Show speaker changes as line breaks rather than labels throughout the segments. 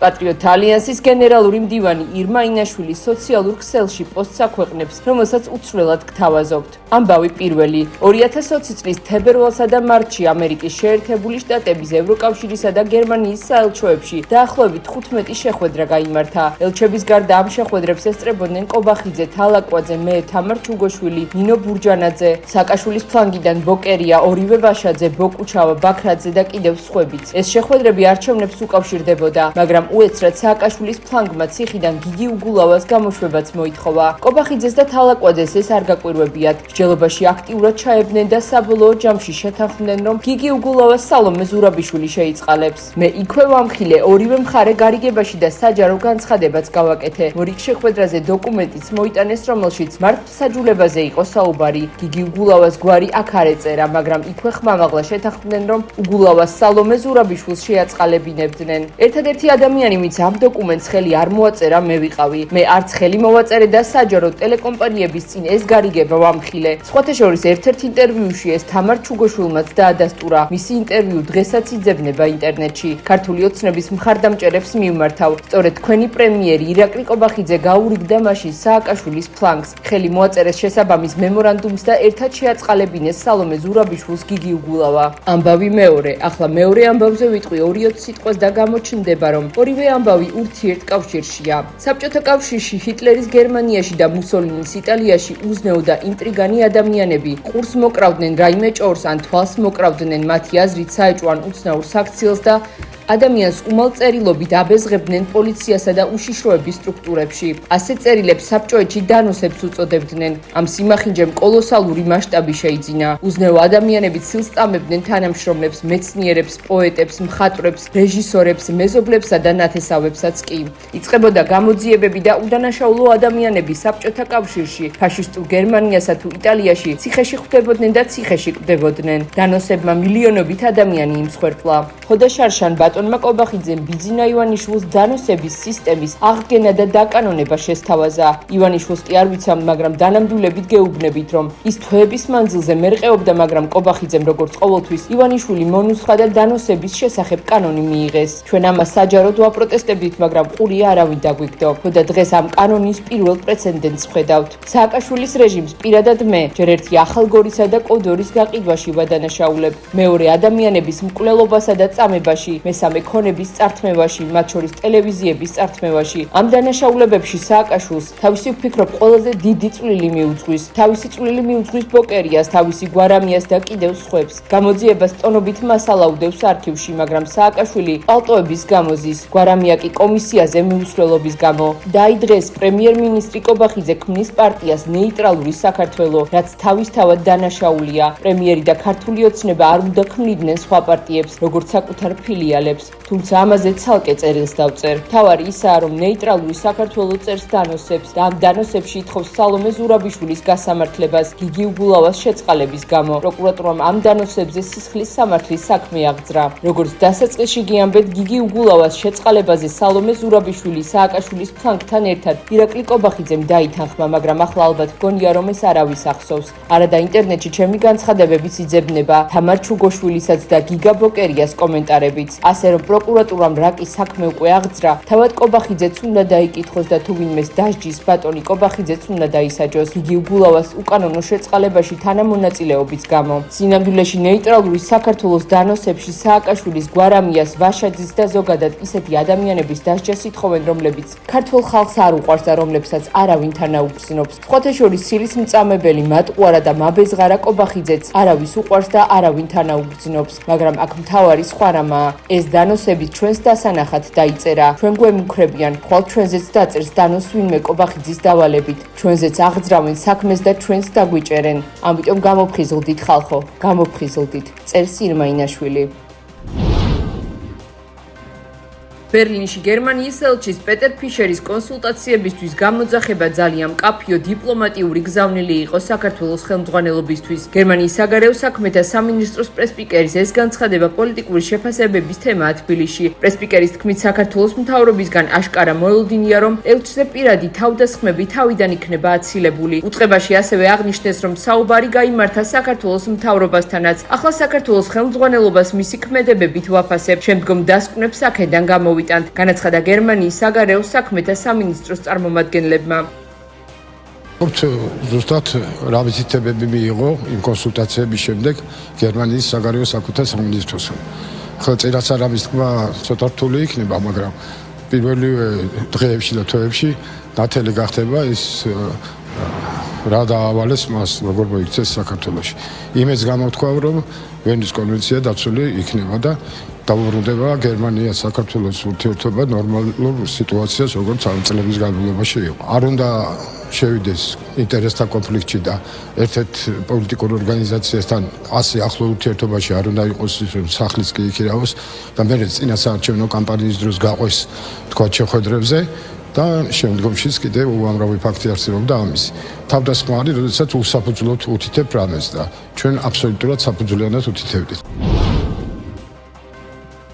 Patriot Alliance-ის გენერალური მდივანი ირმა ინაშვილი სოციალურ ქსელში პოსტს აქვეყნებს, რომელსაც უცვლელად გთავაზობთ. ამბავი პირველი 2020 წლის თებერვალსა და მარტში ამერიკის შეერთებული შტატების, ევროკავშირისა და გერმანიის საელჩოებში დაახლოებით 15 შეხვედრა გაიმართა. ელჩების გარდა ამ შეხვედრებს ესწრებოდნენ კობახიძე, თალაკვაძე, მე, თამარ ჩუგოშვილი, ნინო ბურჯანაძე, სააკაშვილის ფლანგიდან ბოკერია, ორივე ვაშაძე, ბოკუჩავა, ბაქრაძე და კიდევ სხვებიც. ეს შეხვედრები არჩევნებს უკავშირდებოდა, მაგრამ უეცრად სააკაშვილის ფლანგმა ციხიდან გიგი უგულავას გამოშვებაც მოითხოვა. კობახიძეს და თალაკვაძეს ეს არ გაკვირვებიათ. მსჯელობაში აქტიურად ჩაებდნენ და საბოლოო ჯამში შეთანხმდნენ, რომ გიგი უგულავას სალომე ზურაბიშვილი შეიწყალებს. მე იქვე ვამხილე, ორივე მხარე გარიგებაში და საჯარო განცხადებაც გავაკეთე. მორიგ შეხვედრაზე დოკუმენტიც მოიტანეს, რომელშიც მართლმსაჯულებაზე იყო საუბარი. გიგი უგულავას გვარი აქ არ ეწერა, მაგრამ იქვე ხმამაღლა შეთანხმდნენ, რომ უგულავას სალომე ზურაბიშვილს შეაწყალებინებდნენ. ერთადერთი ადამიანი, ვინც ამ დოკუმენტს ხელი არ მოაწერა, მე ვიყავი. მე არც ხელი მოვაწერე და საჯარო ტელეკომპანიების წინ ეს გარიგება ვამხილე. სხვათა შორის ერთ-ერთ ინტერვიუში ეს თამარ ჩუგოშვილმაც დაადასტურა. მისი ინტერვიუ დღესაც იძებნება ინტერნეტში. ქართული ოცნების მხარდამჭერებს მივმართავ. სწორედ თქვენი პრემიერი ირაკლი კობახიძე გაურიგდა მაშინ სააკაშვილის ფლანგს. ხელი მოაწერეს შესაბამის მემორანდუმს და ერთად შეაწყალებინეს სალომე ზურაბიშვილს გიგი უგულავა. ამბავი მეორე. ახლა მეორე ამბავზე ვიტყვი 2-20 სიტყვას და გამოჩნდება, რომ ორივე ამბავი ურთიერთკავშირშია. საბჭოთა კავშირში, ჰიტლერის გერმანიაში და მუსოლინის იტალიაში უზნეო და ინტრიგანი ადამიანები ყურს მოკრავდნენ რაიმე ჭორს ან თვალს მოკრავდნენ მათი აზრით საეჭვო ან უცნაურ საქციელს და ადამიანს უმალწერილობით აბეზღებდნენ პოლიციასა და უშიშროების სტრუქტურებში. ასე წერილებს საბჭოეთში დანოსებს უწოდებდნენ. ამ სიმახინჯემ კოლოსალური მასშტაბი შეიძინა. უზნეო ადამიანები ცილს წამებდნენ თანამშრომლებს, მეცნიერებს, პოეტებს, მხატვრებს, რეჟისორებს, მეზობლებსა და ნათესავებსაც კი. იწყებოდა გამოძიებები და უდანაშაულო ადამიანები საბჭოთა კავშირში, ფაშისტურ გერმანიასა თუ იტალიაში ციხეში ხვდებოდნენ და ციხეში კვდებოდნენ. დანოსებმა მილიონობით ადამიანი იმსხვერპლა. ხოდა შარშან ბატონმა კობახიძემ ბიძინა ივანიშვილს დანოსების სისტემის აღდგენა და დაკანონება შესთავაზა. ივანიშვილს კი არ ვიცამ, მაგრამ დანამდვილებით გეუბნებით, რომ ის თვეების მანძილზე მერყეობდა, მაგრამ კობახიძემ როგორც ყოველთვის ივანიშვილი მონუსხა და დანოსების შესახებ კანონი მიიღეს. ჩვენ ამას საჯაროდ ვაპროტესტებდით, მაგრამ ყურია არავინ დაგვიგდო. ხოდა დღეს ამ კანონის პირველ პრეცედენტს ვხედავთ. სააკაშვილის რეჟიმს პირადად მე ჯერ ერთი ახალგორისა და კოდორის გაყიდვაში ვადანაშაულებ. მეორე ადამიანების მკვლელობასა და წამებაში, მესამე ქონების წართმევაში, მათ შორის ტელევიზიების წართმევაში. ამ დანაშაულებებში სააკაშვილს თავისი ვფიქრობ ყველაზე დიდი წვლილი მიუძღვის. თავისი წვლილი მიუძღვის ბოკერიას, თავისი გვარამიას და კიდევ სხვებს. გამოძიებას ტონობით მასალაუდევს არქივში, მაგრამ სააკაშვილი პალტოების გამოზის, გვარამია კი კომისიაზე მიუსვლელობის გამო. დაიდრეს პრემიერ-მინისტრი კობახიძე ქმნის პარტიას ნეიტრალური საქართველო, რაც თავისთავად დანაშაულია. პრემიერი და ქართული ოცნება არ უნდა ქმნიდნენ სხვა პარტიებს, როგორც საკუთარ ფილიალებს, თუმცა ამაზე ცალკე წერილს დავწერ. მთავარი ისაა, რომ ნეიტრალური საქართველო წერს დანოსებს და ამ დანოსებში ითხოვს სალომე ზურაბიშვილის გასამართლებას გიგი უგულავას შეწყალების გამო. პროკურატურამ ამ დანოსებზე სისხლის სამართლის საქმე აღძრა. როგორც დასაწყისში გიამბეთ, გიგი უგულავას შეწყალებაზე სალომე ზურაბიშვილი სააკაშვილის ფლანგთან ერთად ირაკლი კობახიძემ დაითანხმა, მაგრამ ახლა ალბათ გონია, რომ ეს არავის ახსოვს. არადა ინტერნეტში ჩემი განცხადებებიც იძებნება, თამარ ჩუგოშვილისაც და გიგა ბოკერიას კომენტარებიც. ასე რომ პროკურატურამ რაკის საქმე უკვე აღძრა, თავად კობახიძეც უნდა დაიკითხოს და თუ ვინმეს დასჯის, ბატონი კობახიძეც უნდა დაისაჯოს გიგი უგულავას უკანონო შეწყალებაში თანამონაწილეობის გამო. სინამდვილეში ნეიტრალური საქართველოს დანოსებში სააკაშვილის, გვარამიას, ვაშაძის და ზოგადად ისეთი ადამიანების დასჯას ითხოვენ, რომლებიც ქართულ ხალხს არ უყვარს და რომლებსაც არავინ თანაუგრძნობს. სხვათა შორის სილის მწამებელი მატყუარა და მაბეზღარა კობახიძეც არავის უყვარს და არავინ თანაუგრძნობს, მაგრამ აქ მთავარი სხვა რამაა. ეს დანოსები ჩვენს დასანახად დაიწერა. ჩვენ გვემუქრებიან, ხვალ ჩვენზეც დაწერს დანოს ვინმე კობახიძის დავალებით. ჩვენზეც აღძრავენ საქმეს და ჩვენს დაგვიჭერენ. ამიტომ გამოფხიზლდით ხალხო, გამოფხიზლდით. წერს ირმა ინაშვილი. ბერლინში გერმანიის ელჩის პეტერ ფიშერის კონსულტაციებისთვის გამოძახება ძალიან მკაფიო დიპლომატიური გზავნილი იყო საქართველოს ხელმძღვანელობისთვის. გერმანიის საგარეო საქმეთა სამინისტროს პრესპიკერის ეს განცხადება პოლიტიკური შეფასებების თემაა თბილისში. პრესპიკერის თქმით, საქართველოს მთავრობისგან აშკარა მოელოდინია, რომ ელჩზე პირადი თავდასხმები თავიდან იქნება აცილებული. უწყებაში ასევე აღნიშნეს, რომ საუბარი გაიმართა საქართველოს მთავრობასთანაც. ახლა საქართველოს ხელმძღვანელობას მისი ქმედებებით ვაფასებ, შემდგომ დასკვნებს აქედან გამოვიტანთ, განაცხადა გერმანიის საგარეო საქმეთა სამინისტროს წარმომადგენლებმა.
ზუსტად რა ვიზიტებები მიიღო იმ კონსულტაციების შემდეგ გერმანიის საგარეო საქმეთა სამინისტროს. ხელწერაც არის თქვა ცოტა რთული იქნება, მაგრამ პირველი დღეებში და თვეებში ნათელი გახდება ის რა დაავალეს მას როგორ მოიქცეს საქართველოში. იმეც გამოთქვა, რომ ვენის კონვენცია დაცული იქნება და დაუბრუნდება გერმანია საქართველოს ურთიერთობა ნორმალურ სიტუაციას, როგორც წლების განმავლობაში იყო. არ უნდა შევიდეს ინტერესთა კონფლიქტში და ერთ-ერთ პოლიტიკურ ორგანიზაციასთან ასე ახლო ურთიერთობაში არ უნდა იყოს სახლის კი იქირავოს და მე წინასაარჩევნო კამპანიის დროს გაყვეს თქვა შეხვედრებზე და შემდგომშიც კიდე უამრავი ფაქტი არსებობდა ამის. თავდასხმა არის, როდესაც უსაფუძვლოდ უთითებ რამეს და ჩვენ აბსოლუტურად საფუძვლიანად უთითებდით.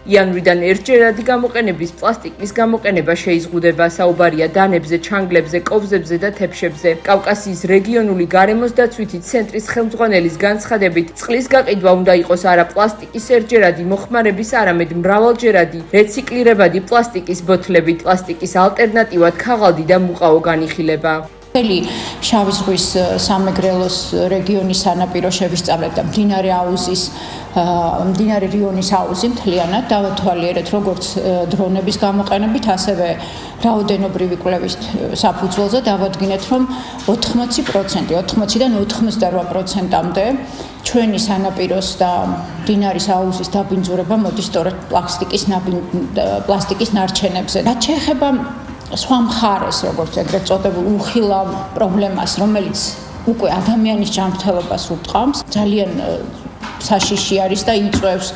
იანვრიდან ერთჯერადი გამოყენების პლასტიკის გამოყენება შეიზღუდება. საუბარია დანებზე, ჩანგლებზე, კოვზებზე და თეფშებზე. კავკასიის რეგიონული გარემოს დაცვითი ცენტრის ხელმძღვანელის განცხადებით, წყლის გაყიდვა უნდა იყოს არა პლასტიკის ერთჯერადი მოხმარების, არამედ მრავალჯერადი რეციკლირებადი პლასტიკის ბოთლებით. პლასტიკის ალტერნატივად ქაღალდი და მუყაო განიხილება.
შავი ზღვის სამეგრელოს რეგიონის სანაპირო შევისწავლეთ და მდინარე რიონის აუზი მთლიანად დავათვალიერეთ როგორც დრონების გამოყენებით, ასევე რაოდენობრივი კვლევის საფუძველზე დავადგინეთ, რომ 80-დან 98%-მდე ჩვენი სანაპიროს და მდინარის აუზის დაბინძურება მოდის სწორედ პლასტიკის ნარჩენებზე. რაც შეეხება სხვა მხარეს, როგორც ეგრეთ წოდებულ უხილავ პრობლემას, რომელიც უკვე ადამიანის ჯანმრთელობას ურტყამს, ძალიან საშიში არის და იწვევს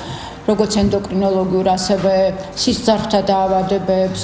როგორც ენდოკრინოლოგიურ, ასევე სისხლძარღვთა დაავადებებს.